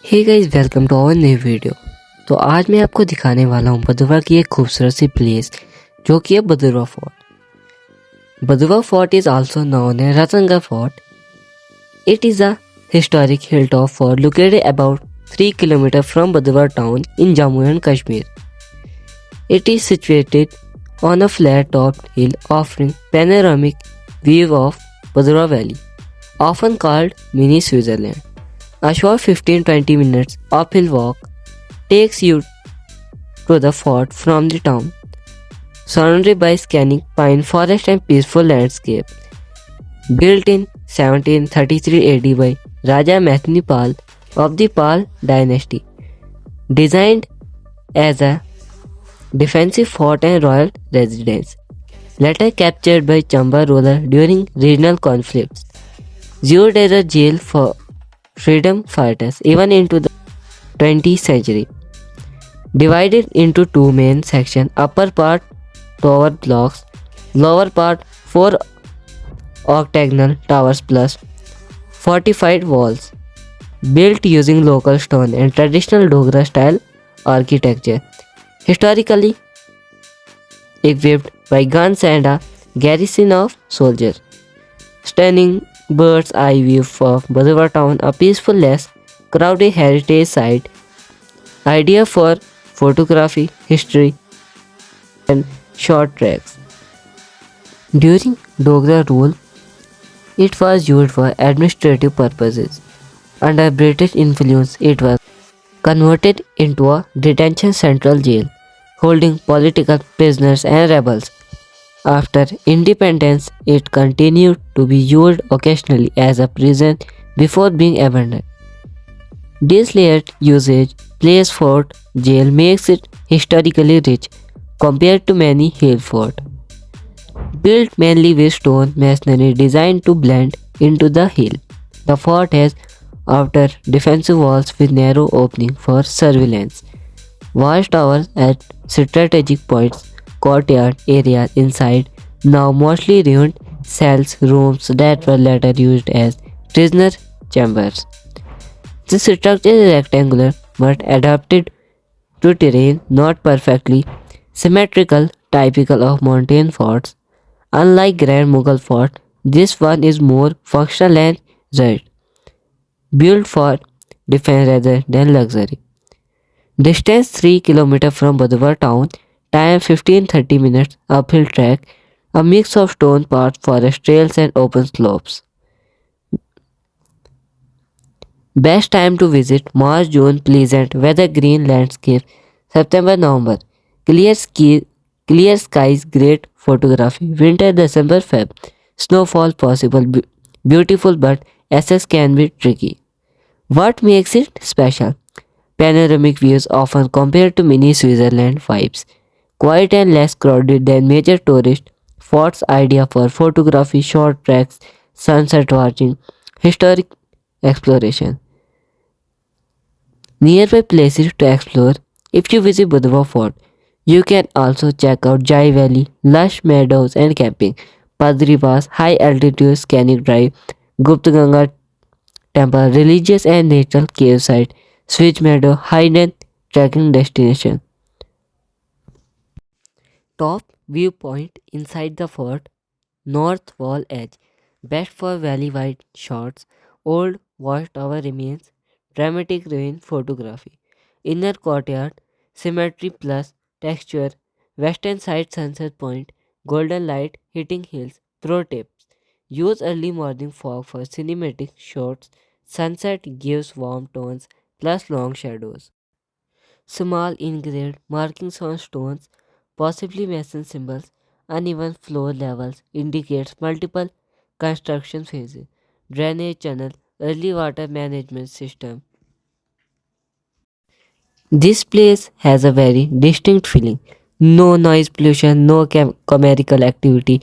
Hey guys, welcome to our new video. तो आज मैं आपको दिखाने वाला हूँ भदरवा की एक खूबसूरत सी प्लेस जो कि है Bhadarwa fort. Bhadarwa fort is also known as Ratangarh fort. It is a historic hilltop fort located about 3 km from Bhadrwah town in Jammu and Kashmir. It is situated on a flat-topped hill offering panoramic view of Bhadrwa Valley, often called Mini Switzerland. A short 15-20 minutes uphill walk takes you to the fort from the town, surrounded by scanning pine forest and peaceful landscape. Built in 1733 AD by Raja Maithni Pal of the Pal dynasty, designed as a defensive fort and royal residence, later captured by Chamba ruler during regional conflicts, used as a jail for freedom fighters even into the 20th century. Divided into two main sections, upper part tower blocks, lower part four octagonal towers plus fortified walls, built using local stone and traditional Dogra style architecture. Historically equipped by guns and a garrison of soldiers. Stunning bird's eye view of Bhadrwah town, a peaceful, less crowded heritage site, idea for photography, history, and short treks. During Dogra rule, it was used for administrative purposes. Under British influence, it was converted into a detention central jail, holding political prisoners and rebels. After independence, it continued to be used occasionally as a prison before being abandoned. This layered usage place fort jail makes it historically rich compared to many hill forts. Built mainly with stone masonry designed to blend into the hill, the fort has outer defensive walls with narrow opening for surveillance, watchtowers at strategic points, courtyard areas inside now mostly ruined cells rooms that were later used as prisoner chambers. This structure is rectangular but adapted to terrain, not perfectly symmetrical, typical of mountain forts. Unlike Grand Mughal fort, this one is more functional and rugged, built for defense rather than luxury. Distance 3 km from Bhadrwah town, time 15-30 minutes uphill trek, a mix of stone paths, forest trails and open slopes. Best time to visit March June, pleasant weather, green landscape, September November, clear skies, great photography, winter December Feb, snowfall possible, beautiful but access can be tricky. What makes it special? Panoramic views often compared to mini Switzerland vibes, quiet and less crowded than major tourist spots, idea for photography, short treks, sunset watching, historic exploration. Nearby places to explore. If you visit Budhwa Fort, you can also check out Jai Valley, lush meadows and camping, Padri Pass, high altitude scenic drive, Gupta Ganga temple, religious and natural cave site, Switch Meadow, hidden trekking destination. Top viewpoint inside the fort, north wall edge, best for valley-wide shots, old watchtower remains, dramatic ruin photography, inner courtyard, symmetry plus texture, western side sunset point, golden light hitting hills. Pro tips: use early morning fog for cinematic shots, sunset gives warm tones plus long shadows. Small engraved markings on stones, possibly mason symbols, uneven floor levels indicates multiple construction phases. Drainage channel, early water management system. This place has a very distinct feeling. No noise pollution, no chemical activity,